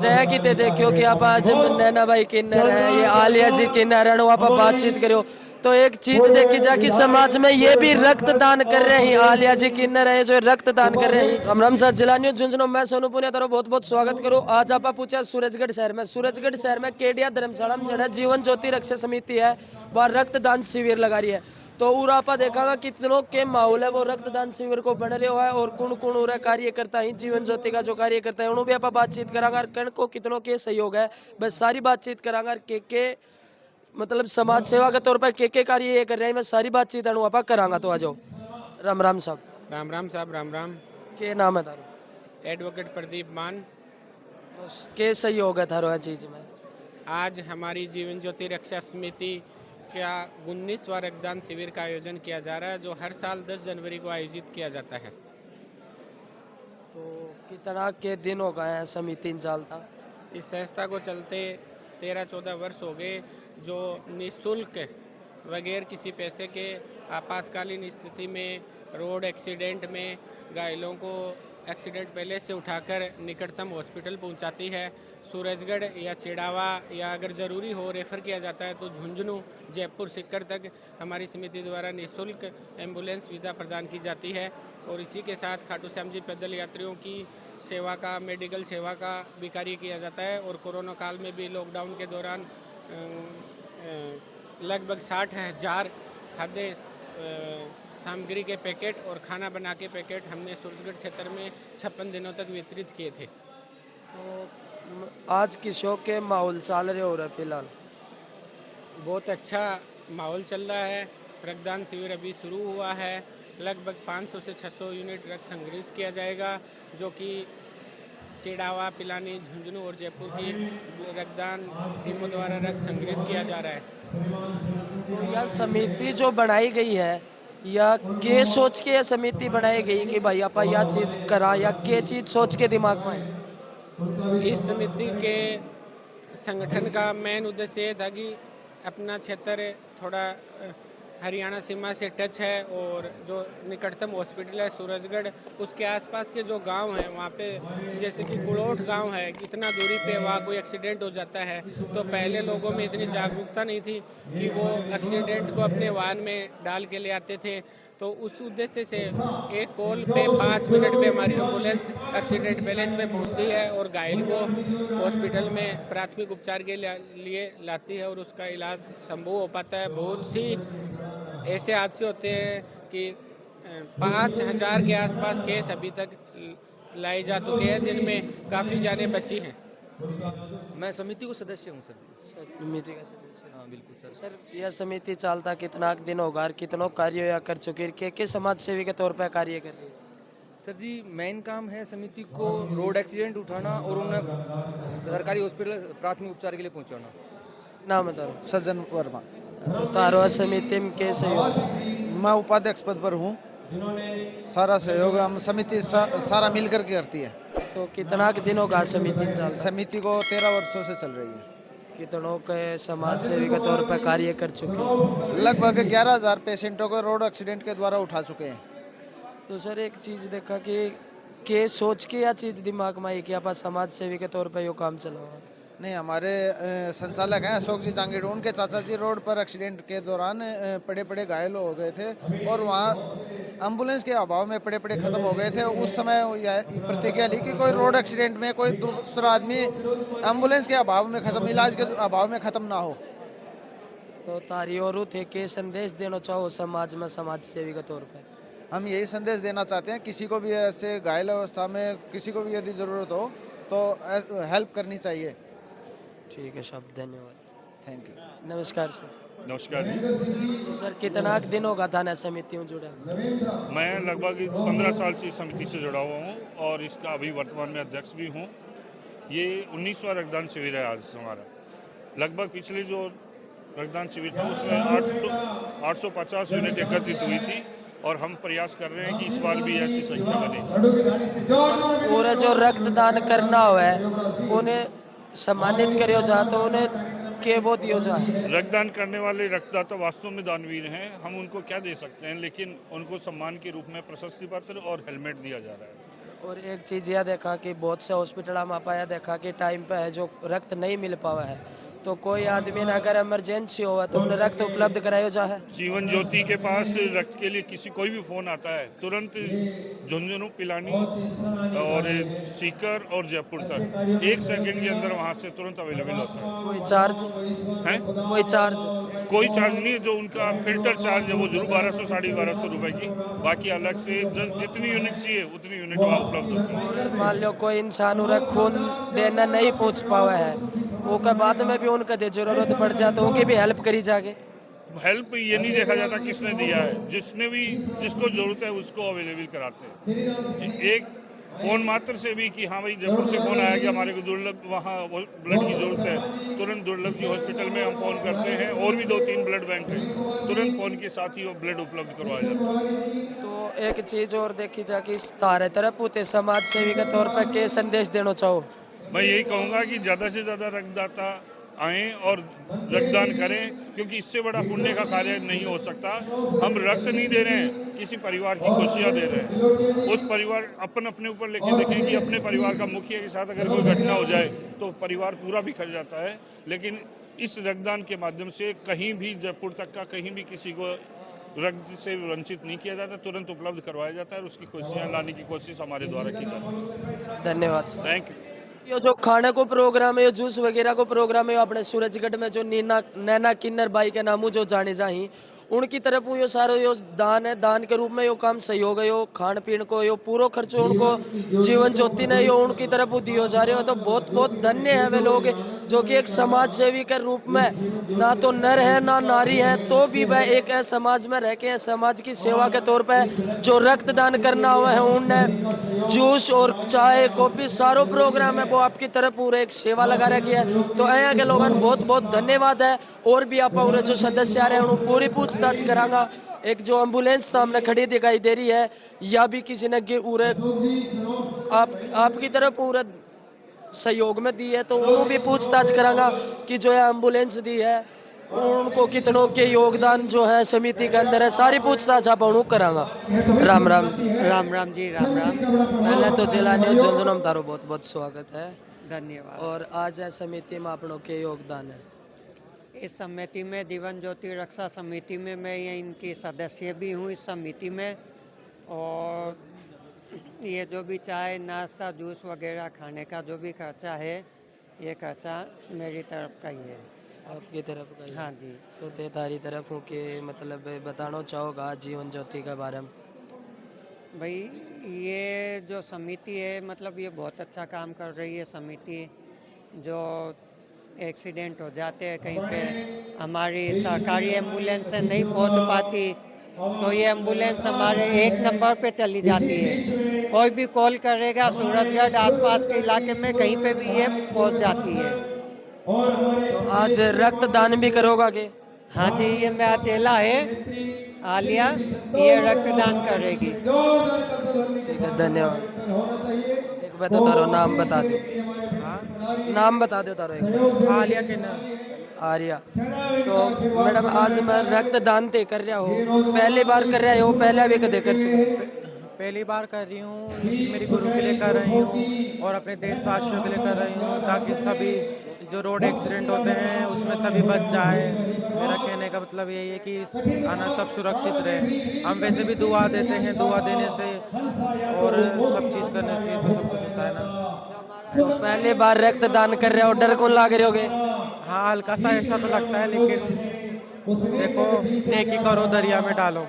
जय किते देखियो कि आप आज नैना भाई किन्नर है, ये आलिया जी किन्नर है, आप बातचीत करो तो एक चीज देखी जा कि समाज में ये भी रक्तदान कर रहे हैं। आलिया जी किन्नर है जो रक्तदान कर रहे हैं। हम रामसाद जिलानी झुंझुनू, मैं सोनू पुनिया तारो बहुत बहुत स्वागत करूं। आज आप पूछा सूरजगढ़ शहर में, सूरजगढ़ शहर में केडिया धर्मशाला में जड़ा जीवन ज्योति रक्षा समिति है, वह रक्तदान शिविर लगा रही है। तो उरा आपा देखागा कितनों के माहौल है वो रक्तदान शिविर को बन रहे है और कौन कौन उरा कार्य करता है जीवन ज्योति का जो कार्य करता है उन्होंने भी आप बातचीत करांगा। कण को कितनों के सहयोग है बस सारी बातचीत करांगा। के मतलब समाज सेवा के तौर पर के कार्य ये कर रहे हैं मैं सारी बातचीत आप करांगा। तो आ जाओ। राम राम साहब। राम राम साहब, राम राम। के नाम है थारो? एडवोकेट प्रदीप मान। तो के सहयोग है थारो है चीज में? आज हमारी जीवन ज्योति रक्षा समिति का 19वां रक्तदान शिविर का आयोजन किया जा रहा है जो हर साल 10 जनवरी को आयोजित किया जाता है। तो कितना के दिन हो गए हैं समिति चलता? इस संस्था को चलते 13-14 वर्ष हो गए, जो निःशुल्क बगैर किसी पैसे के आपातकालीन स्थिति में, रोड एक्सीडेंट में घायलों को एक्सीडेंट पहले से उठाकर निकटतम हॉस्पिटल पहुंचाती है। सूरजगढ़ या चिड़ावा या अगर ज़रूरी हो रेफ़र किया जाता है तो झुंझुनू, जयपुर, सीकर तक हमारी समिति द्वारा निःशुल्क एम्बुलेंस सुविधा प्रदान की जाती है। और इसी के साथ खाटू श्याम जी पैदल यात्रियों की सेवा का, मेडिकल सेवा का भी कार्य किया जाता है। और कोरोना काल में भी लॉकडाउन के दौरान लगभग 60,000 खाद्य सामग्री के पैकेट और खाना बना के पैकेट हमने सूरजगढ़ क्षेत्र में 56 दिनों तक वितरित किए थे। तो आज किशों के माहौल चल रहे हो रहा फिलहाल? बहुत अच्छा माहौल चल रहा है। रक्तदान शिविर अभी शुरू हुआ है। लगभग 500 से 600 यूनिट रक्त संग्रहित किया जाएगा जो कि चिड़ावा, पिलानी, झुंझुनू और जयपुर की रक्तदान टीमों द्वारा रक्त संग्रहित किया जा रहा है। यह समिति जो बनाई गई है या के सोच के यह समिति बनाई गई कि भाई आप यह चीज करा या के चीज सोच के दिमाग में आई? इस समिति के संगठन का मेन उद्देश्य ये था कि अपना क्षेत्र थोड़ा हरियाणा सीमा से टच है और जो निकटतम हॉस्पिटल है सूरजगढ़, उसके आसपास के जो गांव हैं वहाँ पे जैसे कि कुड़ोट गांव है, इतना दूरी पे वहाँ कोई एक्सीडेंट हो जाता है तो पहले लोगों में इतनी जागरूकता नहीं थी कि वो एक्सीडेंट को अपने वाहन में डाल के ले आते थे। तो उस उद्देश्य से एक कॉल पे 5 मिनट में हमारी एम्बुलेंस एक्सीडेंट पैलेस में पहुंचती है और घायल को हॉस्पिटल में प्राथमिक उपचार के लिए लाती है और उसका इलाज संभव हो पाता है। बहुत सी ऐसे हादसे होते हैं कि 5,000 के आसपास केस अभी तक लाए जा चुके हैं जिनमें काफ़ी जानें बची हैं। मैं समिति को सदस्य हूँ सर। समिति का सदस्य? हाँ बिल्कुल सर। सर यह समिति चलता कितना दिन होगा, कितनों कार्य या कर चुके के समाज सेवी के तौर पर कार्य कर रही है? सर जी मेन काम है समिति को रोड एक्सीडेंट उठाना और उन्हें सरकारी हॉस्पिटल प्राथमिक उपचार के लिए पहुंचाना। नाम है तारो? सज्जन वर्मा। तो तारो समिति में के सहयोग? मैं उपाध्यक्ष पद पर हूँ। सारा सहयोग हम समिति सारा मिल करके करती है। तो कितना दिन होगा समिति चलता? समिति को 13 वर्षों से चल रही है। कितनों के समाज सेवी के तौर पर कार्य कर चुके हैं? लगभग 11,000 पेशेंटों को रोड एक्सीडेंट के द्वारा उठा चुके हैं। तो सर एक चीज देखा कि के सोच के या चीज दिमाग में आई कि आप समाज सेवी के तौर पर यो काम चलाओ? नहीं, हमारे संचालक हैं अशोक जी जांगीड़, उनके चाचा जी रोड पर एक्सीडेंट के दौरान पड़े घायल हो गए थे और वहाँ एम्बुलेंस के अभाव में पड़े ख़त्म हो गए थे। उस समय प्रतिज्ञा ली कि कोई रोड एक्सीडेंट में कोई दूसरा आदमी एम्बुलेंस के अभाव में ख़त्म, इलाज के अभाव में ख़त्म ना हो। तो तारी और थे के संदेश देना चाहो समाज में समाज सेवी के तौर पर? हम यही संदेश देना चाहते हैं, किसी को भी ऐसे घायल अवस्था में किसी को भी यदि ज़रूरत हो तो हेल्प करनी चाहिए। ठीक है साहब, धन्यवाद। Thank you. नमस्कार सर। नमस्कार जी। तो सर कितना दिन होगा थाना समिति में जुड़ा? मैं लगभग 15 साल से समिति से जुड़ा हुआ हूँ और इसका अभी वर्तमान में अध्यक्ष भी हूँ। ये 19वां रक्तदान शिविर है आज हमारा। लगभग पिछले जो रक्तदान शिविर था उसमें 850 यूनिट एकत्रित हुई थी और हम प्रयास कर रहे हैं कि इस बार भी ऐसी संख्या बने। पूरा जो रक्तदान करना हुआ है उन्हें सम्मानित करियो जा तो उन्हें के वो दियो जा? रक्तदान करने वाले रक्तदाता वास्तव में दानवीर हैं, हम उनको क्या दे सकते हैं, लेकिन उनको सम्मान के रूप में प्रशस्ति पत्र और हेलमेट दिया जा रहा है। और एक चीज़ यह देखा कि बहुत से हॉस्पिटल में पाया देखा कि टाइम पे है जो रक्त नहीं मिल पावा है, तो कोई आदमी ने अगर इमरजेंसी हुआ तो उन्हें रक्त उपलब्ध कराया जा है। जीवन ज्योति के पास रक्त के लिए किसी कोई भी फोन आता है, तुरंत झुंझुनू, पिलानी और सीकर और जयपुर तक 1 सेकंड के अंदर वहां से तुरंत अवेलेबल होता है। कोई चार्ज? हैं? कोई चार्ज? कोई चार्ज नहीं है, जो उनका फिल्टर चार्ज है वो जरूर 1200 1250 रुपए की, बाकी अलग से जितनी यूनिट चाहिए उतनी यूनिट वहाँ उपलब्ध होती है। और मान लो कोई इंसान उन्हें खून देना नहीं पहुंच पावा है, वो के बाद में भी उनका दे जरूरत पड़ जाए तो उनकी भी हेल्प करी जाके। हेल्प ये नहीं देखा जाता किसने दिया है, जिसने भी जिसको जरूरत है उसको अवेलेबल कराते हैं। एक फोन मात्र से भी कि हाँ भाई जयपुर से फोन आया कि हमारे को दुर्लभ वहाँ ब्लड की जरूरत है, तुरंत दुर्लभ जी हॉस्पिटल में हम फोन करते हैं, और भी 2-3 ब्लड बैंक है, तुरंत फोन के साथ ही वो ब्लड उपलब्ध करवाया जाता है। तो एक चीज और देखी जा कि तारे तरफ होते समाज सेवी के तौर पर क्या संदेश देना चाहो? मैं यही कहूँगा कि ज़्यादा से ज़्यादा रक्तदाता आएँ और रक्तदान करें, क्योंकि इससे बड़ा पुण्य का कार्य नहीं हो सकता। हम रक्त नहीं दे रहे हैं, किसी परिवार की खुशियाँ दे रहे हैं। उस परिवार अपने ऊपर लेके देखें कि अपने परिवार का मुखिया के साथ अगर कोई घटना हो जाए तो परिवार पूरा बिखर जाता है, लेकिन इस रक्तदान के माध्यम से कहीं भी जयपुर तक का कहीं भी किसी को रक्त से वंचित नहीं किया जाता, तुरंत उपलब्ध करवाया जाता है और उसकी खुशियाँ लाने की कोशिश हमारे द्वारा की जाती है। धन्यवाद। Thank you. ये जो खाने को प्रोग्राम है, ये जूस वगैरह को प्रोग्राम है, अपने सूरजगढ़ में जो नैना किन्नर बाई के नामों जो जाने जाही उनकी तरफ यो सारो यो दान है, दान के रूप में यो काम सहयोग है, यो खान पीन को यो पूरा खर्चो उनको जीवन ज्योति ने यो उनकी तरफ दियो जा रहे हो। तो बहुत बहुत धन्य है वे लोग जो कि एक समाज सेवी के रूप में ना तो नर है ना नारी है, तो भी वह एक समाज में रह के समाज की सेवा के तौर पे जो रक्तदान करना हुआ है, उनने जूस और चाय कॉफी सारो प्रोग्राम है वो आपकी तरफ पूरे एक सेवा लगा रखी है। तो यहाँ के लोगों बहुत बहुत धन्यवाद है। और भी आप पूरे जो सदस्य आ रहे हैं उन्होंने पूरी पूछताछ करांगा। एक जो एम्बुलेंस सामने खड़ी दिखाई दे रही है, या भी किसी ने पूरे आपकी तरफ पूरा सहयोग में दी है, तो उन्होंने भी पूछताछ करांगा कि जो है एम्बुलेंस दी है उनको कितनों के योगदान जो है समिति के अंदर है, सारी पूछताछ आप उनको करांगा। राम राम जी। राम राम जी, राम राम। पहले तो जिलानी झुंझुनू तारो बहुत बहुत स्वागत है। धन्यवाद। और आज है समिति में आपनों के योगदान है। इस समिति में जीवन ज्योति रक्षा समिति में मैं ये इनकी सदस्य भी हूँ इस समिति में, और ये जो भी चाय नाश्ता जूस वगैरह खाने का जो भी खर्चा है, ये खर्चा मेरी तरफ का ही है। आपकी तरफ का ही? हाँ जी। तो ते तारी तरफ हो के मतलब बताना चाहोगा जीवन ज्योति के बारे में? भाई ये जो समिति है मतलब ये बहुत अच्छा काम कर रही है समिति। जो एक्सीडेंट हो जाते हैं कहीं पे, हमारी सरकारी एम्बुलेंस से नहीं पहुंच पाती, तो ये एम्बुलेंस हमारे 1 नंबर पे चली जाती है। कोई भी कॉल करेगा सूरजगढ़ आसपास के इलाके में कहीं पे भी ये पहुंच जाती है। तो आज रक्तदान भी करोगा के? हाँ जी, ये मेरा चेला है आलिया, ये रक्तदान करेगी। ठीक है, धन्यवाद। एक बता तारो नाम बता दो। नाम बता दो तारो एक। आलिया के नाम आर्या। तो मैडम आज मैं रक्तदान ते कर रहा हूँ, पहली बार कर रहा हो, पहले भी कदे कर चुके? पहली बार कर रही हूँ, लेकिन मेरी गुरु के लिए कर रही हूँ और अपने देशवासियों के लिए कर रही हूँ, ताकि सभी जो रोड एक्सीडेंट होते हैं उसमें सभी बच जाए। मेरा कहने का मतलब यही है कि आना सब सुरक्षित रहे। हम वैसे भी दुआ देते हैं, दुआ देने से और सब चीज़ करने से तो सब कुछ होता है ना। तो पहली बार रक्तदान कर रहे हो, डर कौन लाग रहे होगे? हाँ, हल्का सा ऐसा तो लगता है, लेकिन देखो नेकी करो दरिया में डालो।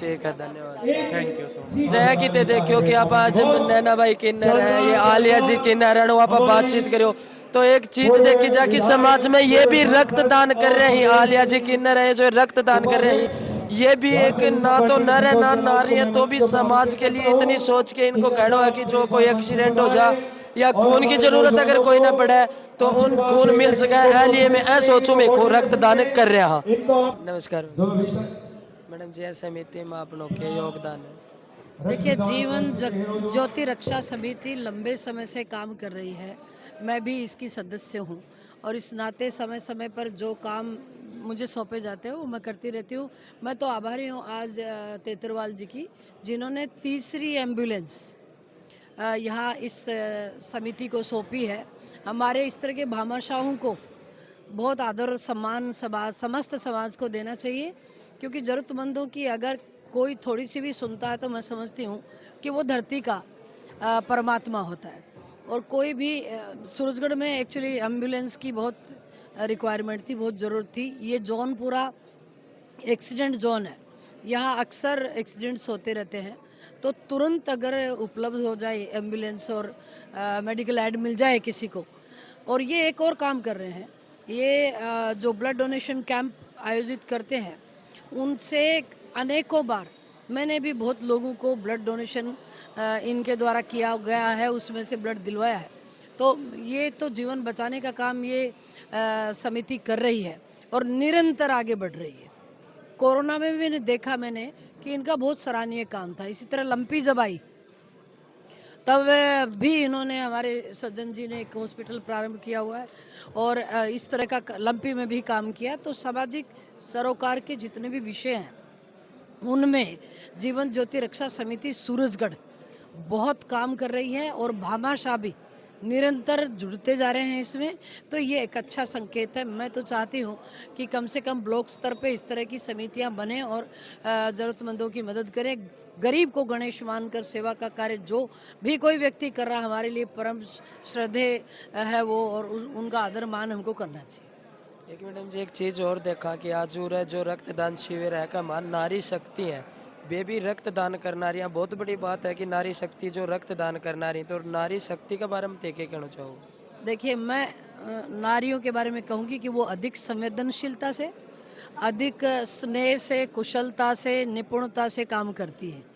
ठीक है, धन्यवाद। Thank you so much. Jaya की ते देखियो कि आप आज नैना भाई किन्नर है, ये आलिया जी किन्नर है, आप बातचीत करो। तो एक चीज देखी जा कि समाज में ये भी रक्तदान कर रहे हैं। आलिया जी किन्नर है जो रक्तदान कर रहे हैं, ये भी एक ना तो नर है ना नारी है, तो भी समाज के लिए इतनी सोच के इनको कहना है कि जो कोई एक्सीडेंट हो जाए या खून की जरूरत अगर कोई ना पड़े तो उन खून मिल सके, लिए मैं ऐसा सोचूं मैं को रक्तदान कर रहा हूँ। नमस्कार मैडम जी, समिति में आप लोग के योगदान है? देखिए, जीवन ज्योति रक्षा समिति लंबे समय से काम कर रही है। मैं भी इसकी सदस्य हूँ और इस नाते समय समय पर जो काम मुझे सौंपे जाते हैं वो मैं करती रहती हूँ। मैं तो आभारी हूँ आज तेतरवाल जी की, जिन्होंने तीसरी एम्बुलेंस यहाँ इस समिति को सौंपी है। हमारे इस तरह के भामाशाहों को बहुत आदर और सम्मान समस्त समाज को देना चाहिए, क्योंकि ज़रूरतमंदों की अगर कोई थोड़ी सी भी सुनता है तो मैं समझती हूँ कि वो धरती का परमात्मा होता है। और कोई भी सूरजगढ़ में एक्चुअली एम्बुलेंस की बहुत रिक्वायरमेंट थी, बहुत ज़रूरत थी। ये जोन पूरा एक्सीडेंट जोन है, यहाँ अक्सर एक्सीडेंट्स होते रहते हैं, तो तुरंत अगर उपलब्ध हो जाए एम्बुलेंस और मेडिकल एड मिल जाए किसी को। और ये एक और काम कर रहे हैं, ये जो ब्लड डोनेशन कैंप आयोजित करते हैं उनसे अनेकों बार मैंने भी बहुत लोगों को ब्लड डोनेशन इनके द्वारा किया गया है, उसमें से ब्लड दिलवाया है। तो ये तो जीवन बचाने का काम ये समिति कर रही है और निरंतर आगे बढ़ रही है। कोरोना में भी मैंने देखा कि इनका बहुत सराहनीय काम था। इसी तरह लंपी जब आई तब भी इन्होंने, हमारे सज्जन जी ने एक हॉस्पिटल प्रारंभ किया हुआ है और इस तरह का लंपी में भी काम किया। तो सामाजिक सरोकार के जितने भी विषय हैं उनमें जीवन ज्योति रक्षा समिति सूरजगढ़ बहुत काम कर रही है और भामाशाह भी निरंतर जुड़ते जा रहे हैं इसमें। तो ये एक अच्छा संकेत है। मैं तो चाहती हूँ कि कम से कम ब्लॉक स्तर पे इस तरह की समितियाँ बने और ज़रूरतमंदों की मदद करें। गरीब को गणेश मानकर सेवा का कार्य जो भी कोई व्यक्ति कर रहा हमारे लिए परम श्रद्धेय है वो, और उनका आदर मान हमको करना चाहिए। एक मैडम जी, एक चीज़ और देखा कि आज जो रक्तदान शिविर है का मान नारी शक्ति है, बेबी रक्तदान करना रही। बहुत बड़ी बात है कि नारी शक्ति जो रक्तदान करना रही, तो नारी शक्ति के बारे में क्या कहना चाहूँ? देखिए, मैं नारियों के बारे में कहूँगी कि वो अधिक संवेदनशीलता से, अधिक स्नेह से, कुशलता से, निपुणता से काम करती है।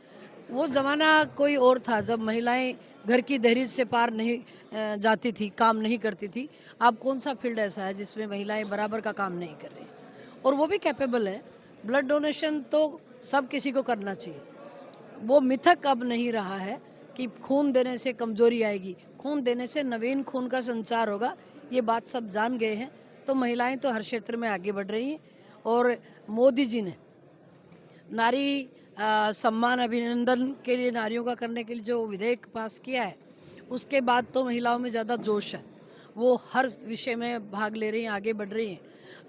वो ज़माना कोई और था जब महिलाएं घर की दहलीज से पार नहीं जाती थी, काम नहीं करती थी। अब कौन सा फील्ड ऐसा है जिसमें महिलाएं बराबर का काम नहीं कर रही, और वो भी कैपेबल है। ब्लड डोनेशन तो सब किसी को करना चाहिए। वो मिथक अब नहीं रहा है कि खून देने से कमजोरी आएगी, खून देने से नवीन खून का संचार होगा। ये बात सब जान गए हैं। तो महिलाएं तो हर क्षेत्र में आगे बढ़ रही हैं। और मोदी जी ने नारी सम्मान अभिनंदन के लिए, नारियों का करने के लिए जो विधेयक पास किया है, उसके बाद तो महिलाओं में ज़्यादा जोश है। वो हर विषय में भाग ले रही हैं, आगे बढ़ रही हैं।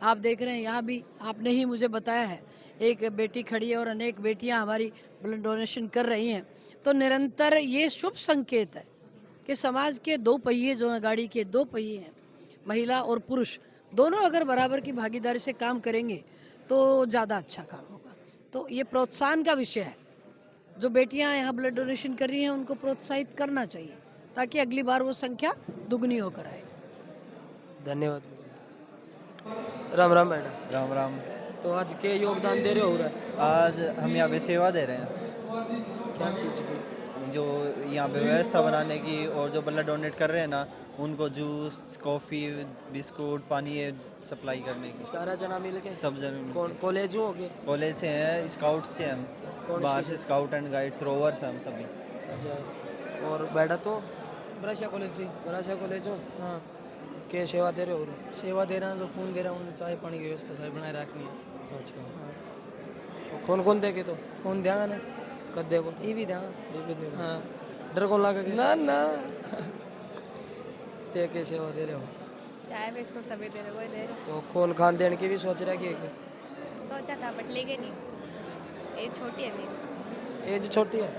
आप देख रहे हैं यहाँ भी आपने ही मुझे बताया है, एक बेटी खड़ी है और अनेक बेटियाँ हमारी ब्लड डोनेशन कर रही हैं। तो निरंतर ये शुभ संकेत है कि समाज के दो पहिए जो हैं, गाड़ी के दो पहिए हैं, महिला और पुरुष दोनों अगर बराबर की भागीदारी से काम करेंगे तो ज़्यादा अच्छा काम होगा। तो ये प्रोत्साहन का विषय है। जो बेटियां यहाँ ब्लड डोनेशन कर रही हैं उनको प्रोत्साहित करना चाहिए ताकि अगली बार वो संख्या दुगनी होकर आए। धन्यवाद। राम राम मैडम। राम राम। तो आज के योगदान दे रहे हो रहा है? आज हम यहाँ पे सेवा दे रहे हैं। क्या चीज़ की? जो यहाँ पे व्यवस्था बनाने की, और जो ब्लड डोनेट कर रहे हैं ना उनको जूस, कॉफ़ी, बिस्कुट, पानी ये सप्लाई करने की। सारा जना मिल के? सब जन। कौन कॉलेज हो गए? कॉलेज से हैं, स्काउट से हम, बाहर से स्काउट एंड गाइड्स, रोवर्स हम सभी। अच्छा। और बेटा तो बरासिया कॉलेज से। बरासिया कॉलेज हो? हाँ, क्या सेवा दे रहे हो? सेवा दे रहे हैं, जो खून दे रहे हैं उन्हें चाय पानी की व्यवस्था सारी बनाए रखनी है। अच्छा। कौन कौन देखे? तो खून देंगे ना, कद देखो ये भी देंगे। ये भी देखो। हाँ, डर कौन लगा? ना ना ते के सेवा दे रहे हो? चाय बिस्कुट सभी दे रहे, वही दे रहे। तो खून खान देने की भी सोच रहा है कि? सोचा था बट लेके नहीं, एज छोटी है मेरी। एज छोटी है?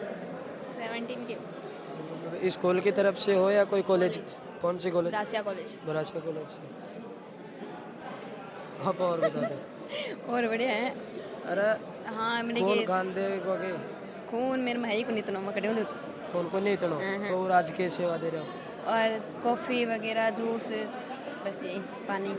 17 की। स्कूल की तरफ से हो या कोई कॉलेज? कौन सी college? Barasia college. Barasia college से। आप और बता दो। और बढ़िया है। अरे हाँ, मैंने खून कि खान दे को के खून मेरे भाई को नहीं तो मैं कटे खून को नहीं इतना। तो आज के सेवा दे रहे हो? और कॉफ़ी वगैरह, जूस, बस यही, पानी।